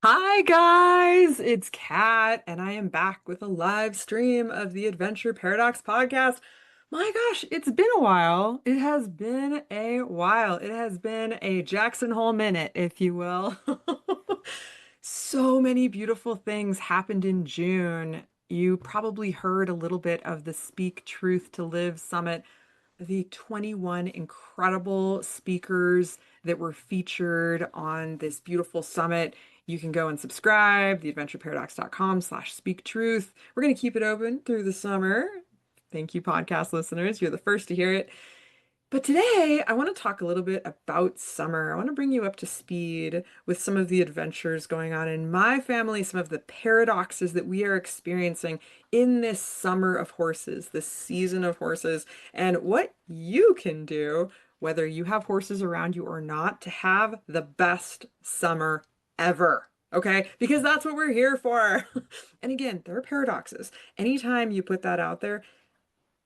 Hi guys, it's Kat, and I am back with a live stream of the Adventure Paradox podcast. My gosh, it's been a while. It has been a while. It has been a Jackson Hole minute, if you will. So many beautiful things happened in June. You probably heard a little bit of the Speak Truth to Live Summit, the 21 incredible speakers that were featured on this beautiful summit. You can go and subscribe, theadventureparadox.com/speak truth. We're going to keep it open through the summer. Thank you, podcast listeners. You're the first to hear it. But today, I want to talk a little bit about summer. I want to bring you up to speed with some of the adventures going on in my family, some of the paradoxes that we are experiencing in this summer of horses, this season of horses, and what you can do, whether you have horses around you or not, to have the best summer ever. Okay? Because that's what we're here for. And again, there are paradoxes. Anytime you put that out there,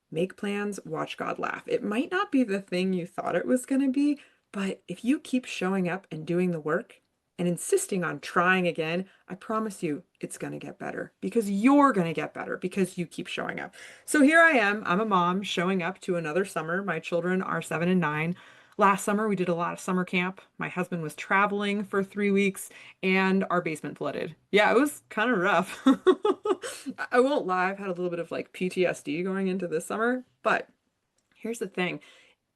make plans, watch God laugh. It might not be the thing you thought it was going to be, but if you keep showing up and doing the work and insisting on trying again, I promise you it's going to get better because you're going to get better because you keep showing up. So here I am. I'm a mom showing up to another summer. My children are 7 and 9. Last summer, we did a lot of summer camp. My husband was traveling for 3 weeks and our basement flooded. Yeah, it was kind of rough. I won't lie, I've had a little bit of like PTSD going into this summer, but here's the thing.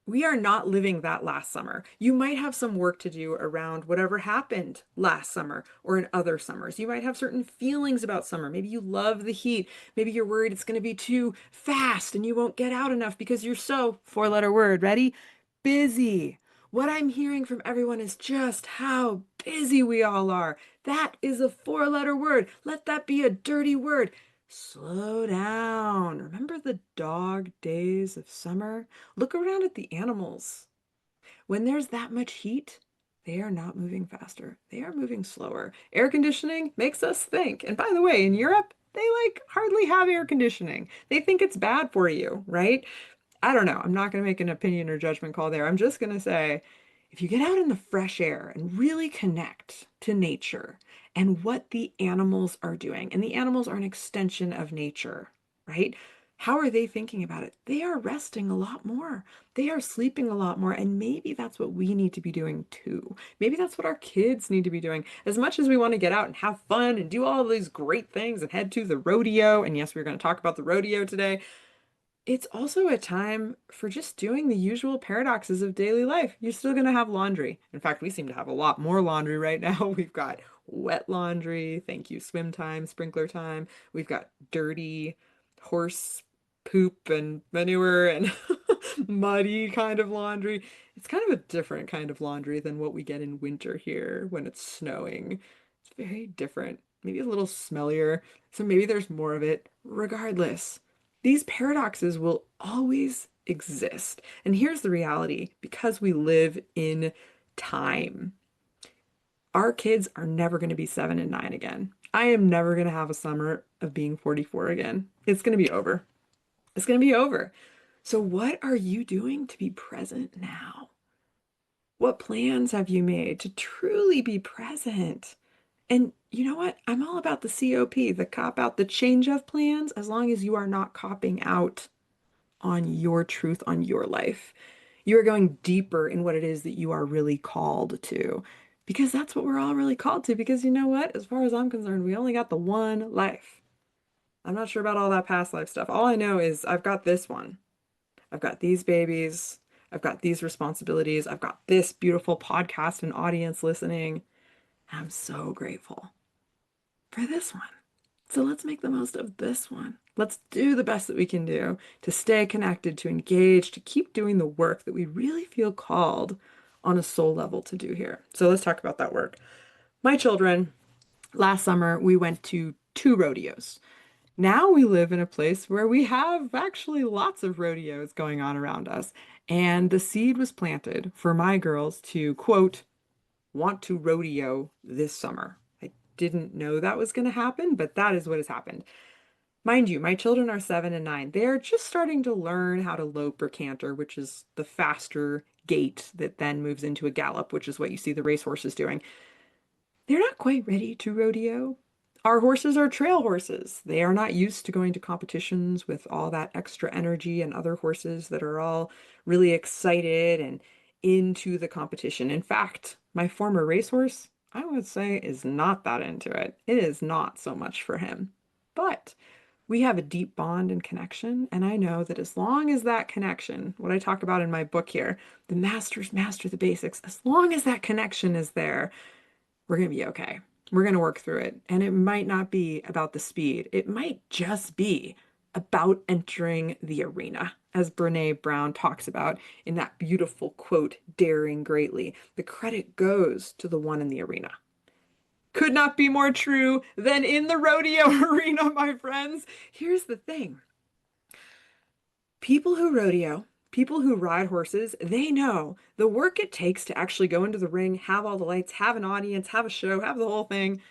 We are not living that last summer. You might have some work to do around whatever happened last summer or in other summers. You might have certain feelings about summer. Maybe you love the heat. Maybe you're worried it's going to be too fast and you won't get out enough because you're so, four-letter word, ready? Busy. What I'm hearing from everyone is just how busy we all are. That is a four-letter word. Let that be a dirty word. Slow down. Remember the dog days of summer? Look around at the animals. When there's that much heat, they are not moving faster. They are moving slower. Air conditioning makes us think. And by the way, in Europe, they like hardly have air conditioning. They think it's bad for you, right? I don't know. I'm not going to make an opinion or judgment call there. I'm just going to say if you get out in the fresh air and really connect to nature and what the animals are doing, and the animals are an extension of nature, right? How are they thinking about it? They are resting a lot more. They are sleeping a lot more. And maybe that's what we need to be doing too. Maybe that's what our kids need to be doing. As much as we want to get out and have fun and do all of these great things and head to the rodeo, and yes, we're going to talk about the rodeo today, it's also a time for just doing the usual paradoxes of daily life. You're still going to have laundry. In fact, we seem to have a lot more laundry right now. We've got wet laundry, thank you, swim time, sprinkler time. We've got dirty horse poop and manure and muddy kind of laundry. It's kind of a different kind of laundry than what we get in winter here when it's snowing. It's very different, maybe a little smellier. So maybe there's more of it. Regardless, these paradoxes will always exist. And here's the reality, because we live in time, our kids are never going to be 7 and 9 again. I am never going to have a summer of being 44 again. It's going to be over. It's going to be over. So, what are you doing to be present now? What plans have you made to truly be present? And you know what? I'm all about the COP, the cop out, the change of plans, as long as you are not copping out on your truth, on your life. You are going deeper in what it is that you are really called to. Because that's what we're all really called to. Because you know what? As far as I'm concerned, we only got the one life. I'm not sure about all that past life stuff. All I know is I've got this one. I've got these babies. I've got these responsibilities. I've got this beautiful podcast and audience listening. I'm so grateful for this one. So let's make the most of this one. Let's do the best that we can do to stay connected, to engage, to keep doing the work that we really feel called on a soul level to do here. So let's talk about that work. My children, last summer, we went to 2 rodeos. Now we live in a place where we have actually lots of rodeos going on around us. And the seed was planted for my girls to, quote, want to rodeo this summer. I didn't know that was going to happen, but that is what has happened. Mind you, my children are 7 and 9. They are just starting to learn how to lope or canter, which is the faster gait that then moves into a gallop, which is what you see the racehorses doing. they're not quite ready to rodeo. Our horses are trail horses. They are not used to going to competitions with all that extra energy and other horses that are all really excited and into the competition. In fact, my former racehorse, I would say, is not that into it. It is not so much for him. But we have a deep bond and connection, and I know that as long as that connection, what I talk about in my book here, the masters master the basics, as long as that connection is there, we're going to be okay. We're going to work through it. And it might not be about the speed. It might just be about entering the arena, as Brene Brown talks about in that beautiful quote, daring greatly. The credit goes to the one in the arena. Could not be more true than in the rodeo arena, my friends. Here's the thing. People who rodeo, people who ride horses, they know the work it takes to actually go into the ring, have all the lights, have an audience, have a show, have the whole thing.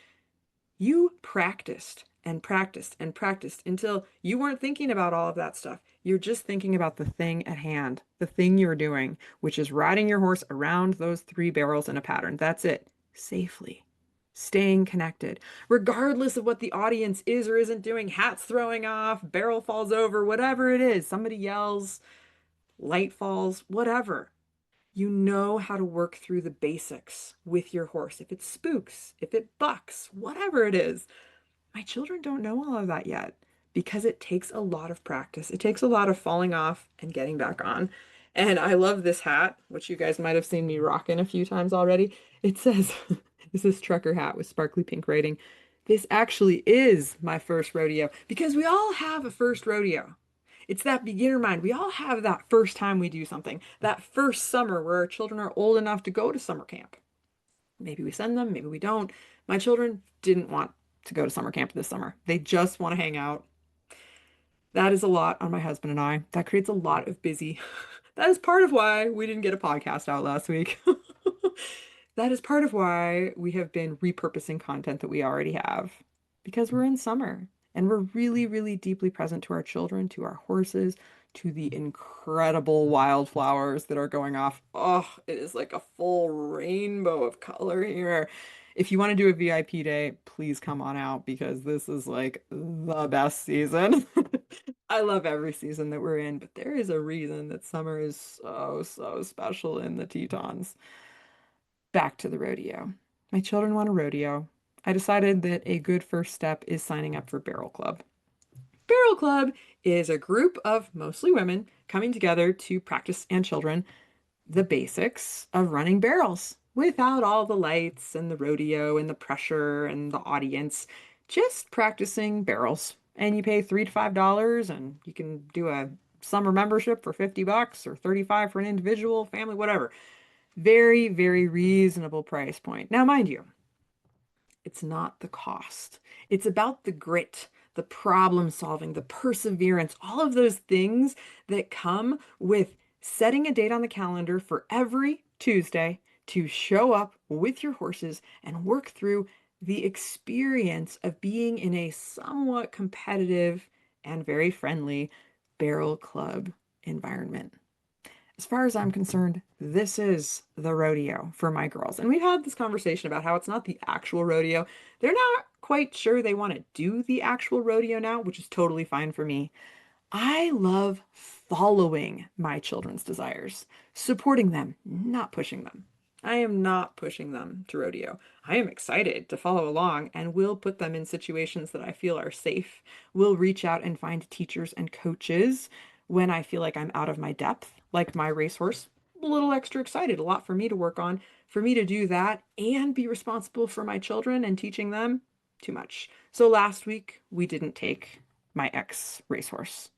You practiced and practiced and practiced until you weren't thinking about all of that stuff. You're just thinking about the thing at hand, the thing you're doing, which is riding your horse around those three barrels in a pattern. That's it, safely. Staying connected, regardless of what the audience is or isn't doing, hats throwing off, barrel falls over, whatever it is, somebody yells, light falls, whatever. You know how to work through the basics with your horse. If it spooks, if it bucks, whatever it is. My children don't know all of that yet because it takes a lot of practice. It takes a lot of falling off and getting back on. And I love this hat, which you guys might have seen me rocking a few times already. It says, this is trucker hat with sparkly pink writing. This actually is my first rodeo because we all have a first rodeo. It's that beginner mind. We all have that first time we do something, that first summer where our children are old enough to go to summer camp. Maybe we send them, maybe we don't. My children didn't want to go to summer camp this summer. They just want to hang out. That is a lot on my husband and I. That creates a lot of busy. That is part of why we didn't get a podcast out last week. That is part of why we have been repurposing content that we already have because we're in summer and we're really, really deeply present to our children, to our horses, to the incredible wildflowers that are going off. Oh, it is like a full rainbow of color here. If you want to do a VIP day, please come on out because this is like the best season. I love every season that we're in, but there is a reason that summer is so, so special in the Tetons. Back to the rodeo. My children want a rodeo. I decided that a good first step is signing up for Barrel Club. Barrel Club is a group of mostly women coming together to practice and children the basics of running barrels without all the lights and the rodeo and the pressure and the audience, just practicing barrels. And you pay $3 to $5 and you can do a summer membership for $50 or 35 for an individual, family, whatever. Very, very reasonable price point. Now, mind you, it's not the cost. It's about the grit, the problem solving, the perseverance, all of those things that come with setting a date on the calendar for every Tuesday to show up with your horses and work through the experience of being in a somewhat competitive and very friendly barrel club environment. As far as I'm concerned, this is the rodeo for my girls. And we've had this conversation about how it's not the actual rodeo. They're not quite sure they want to do the actual rodeo now, which is totally fine for me. I love following my children's desires, supporting them, not pushing them. I am not pushing them to rodeo. I am excited to follow along and will put them in situations that I feel are safe. We'll reach out and find teachers and coaches when I feel like I'm out of my depth, like my racehorse. A little extra excited, a lot for me to work on, for me to do that and be responsible for my children and teaching them too much. So last week we didn't take my ex racehorse.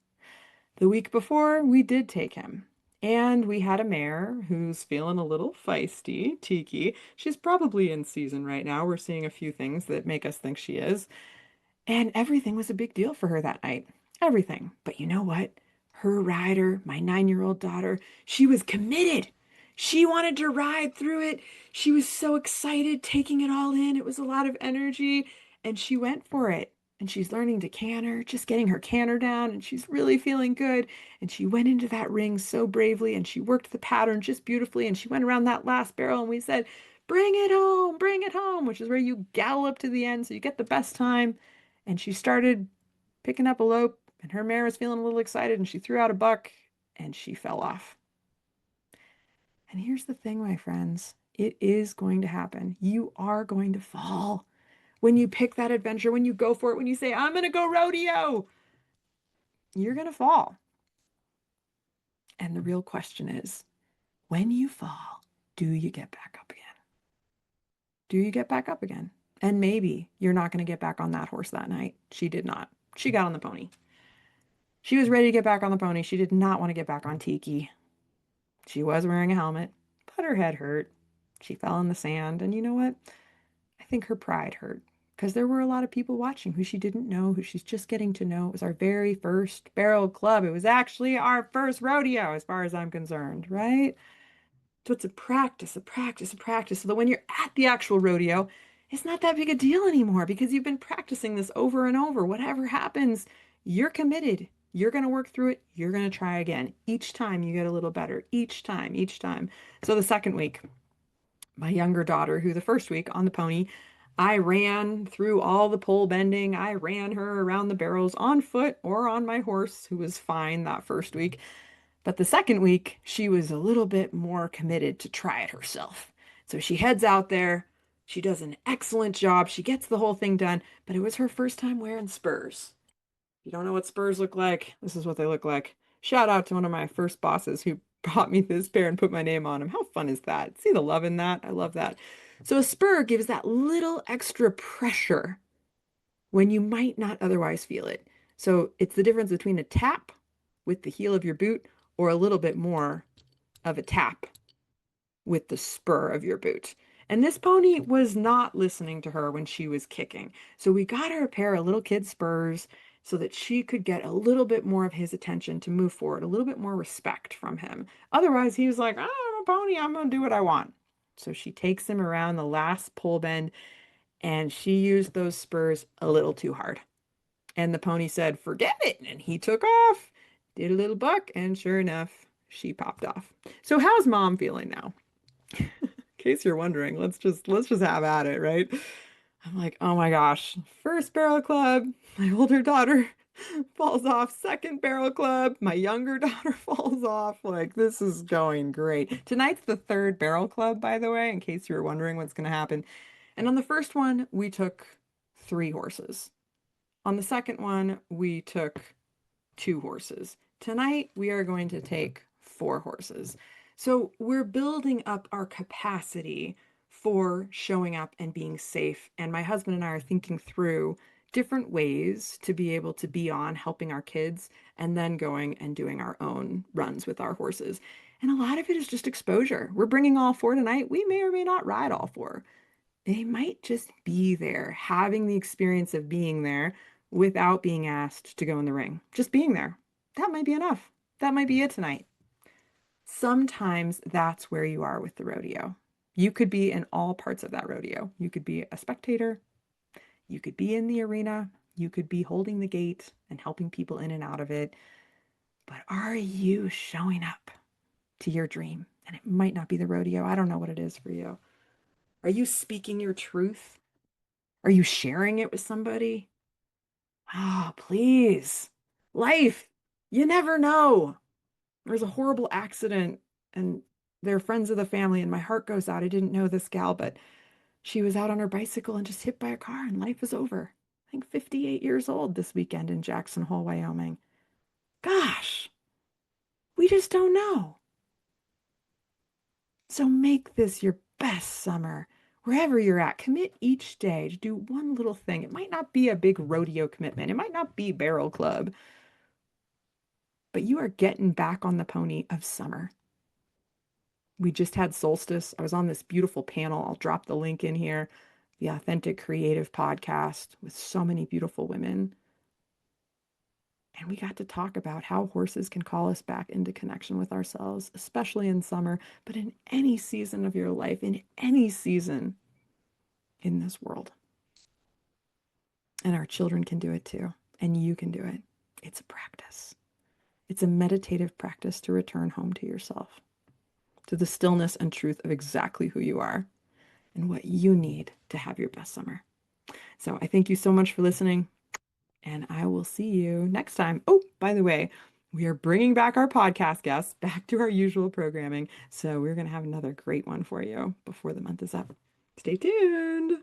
The week before, we did take him. And we had a mare who's feeling a little feisty, Tiki. She's probably in season right now. We're seeing a few things that make us think she is. And everything was a big deal for her that night. Everything. But you know what? Her rider, my 9-year-old daughter, she was committed. She wanted to ride through it. She was so excited, taking it all in. It was a lot of energy, and she went for it. And she's learning to canter, just getting her canter down, and she's really feeling good. And she went into that ring so bravely, and she worked the pattern just beautifully, and she went around that last barrel, and we said, bring it home, which is where you gallop to the end so you get the best time. And she started picking up a lope, and her mare was feeling a little excited, and she threw out a buck, and she fell off. And here's the thing, my friends, it is going to happen. You are going to fall. When you pick that adventure, when you go for it, when you say, I'm going to go rodeo, you're going to fall. And the real question is, when you fall, do you get back up again? Do you get back up again? And maybe you're not going to get back on that horse that night. She did not. She got on the pony. She was ready to get back on the pony. She did not want to get back on Tiki. She was wearing a helmet, but her head hurt. She fell in the sand. And you know what? I think her pride hurt because there were a lot of people watching who she didn't know, who she's just getting to know. It was our very first barrel club. It was actually our first rodeo, as far as I'm concerned, right? So it's a practice, a practice, a practice. So that when you're at the actual rodeo, it's not that big a deal anymore because you've been practicing this over and over. Whatever happens, you're committed. You're going to work through it. You're going to try again. Each time you get a little better. Each time, each time. So the second week, my younger daughter, who the first week on the pony, I ran through all the pole bending. I ran her around the barrels on foot or on my horse, who was fine that first week. But the second week, she was a little bit more committed to try it herself. So she heads out there. She does an excellent job. She gets the whole thing done, but it was her first time wearing spurs. If you don't know what spurs look like, this is what they look like. Shout out to one of my first bosses who bought me this pair and put my name on them. How fun is that? See the love in that? I love that. So a spur gives that little extra pressure when you might not otherwise feel it. So it's the difference between a tap with the heel of your boot or a little bit more of a tap with the spur of your boot. And this pony was not listening to her when she was kicking. So we got her a pair of little kid spurs so that she could get a little bit more of his attention to move forward, a little bit more respect from him. Otherwise, he was like, oh, I'm a pony, I'm going to do what I want. So she takes him around the last pole bend and she used those spurs a little too hard. And the pony said, forget it. And he took off, did a little buck, and sure enough, she popped off. So how's mom feeling now? In case you're wondering, let's just have at it, right? I'm like, oh my gosh, first barrel club, my older daughter falls off, second barrel club, my younger daughter falls off. Like, this is going great. Tonight's the third barrel club, by the way, in case you were wondering what's going to happen. And on the first one, we took 3 horses. On the second one, we took 2 horses. Tonight, we are going to take 4 horses. So we're building up our capacity for showing up and being safe. And my husband and I are thinking through different ways to be able to be on helping our kids and then going and doing our own runs with our horses. And a lot of it is just exposure. We're bringing all 4 tonight. We may or may not ride all 4. They might just be there, having the experience of being there without being asked to go in the ring. Just being there. That might be enough. That might be it tonight. Sometimes that's where you are with the rodeo. You could be in all parts of that rodeo. You could be a spectator. You could be in the arena. You could be holding the gate and helping people in and out of it. But are you showing up to your dream? And it might not be the rodeo. I don't know what it is for you. Are you speaking your truth? Are you sharing it with somebody? Ah, please. Life, you never know. There's a horrible accident and they're friends of the family, and my heart goes out. I didn't know this gal, but she was out on her bicycle and just hit by a car, and life is over. I think 58 years old this weekend in Jackson Hole, Wyoming. Gosh, we just don't know. So make this your best summer. Wherever you're at, commit each day to do one little thing. It might not be a big rodeo commitment. It might not be barrel club, but you are getting back on the pony of summer. We just had solstice. I was on this beautiful panel. I'll drop the link in here. The Authentic Creative podcast with so many beautiful women. And we got to talk about how horses can call us back into connection with ourselves, especially in summer, but in any season of your life, in any season in this world. And our children can do it too. And you can do it. It's a practice. It's a meditative practice to return home to yourself, to the stillness and truth of exactly who you are. and what you need to have your best summer. So I thank you so much for listening, and I will see you next time. Oh, by the way, we are bringing back our podcast guests back to our usual programming. So we're going to have another great one for you before the month is up. Stay tuned.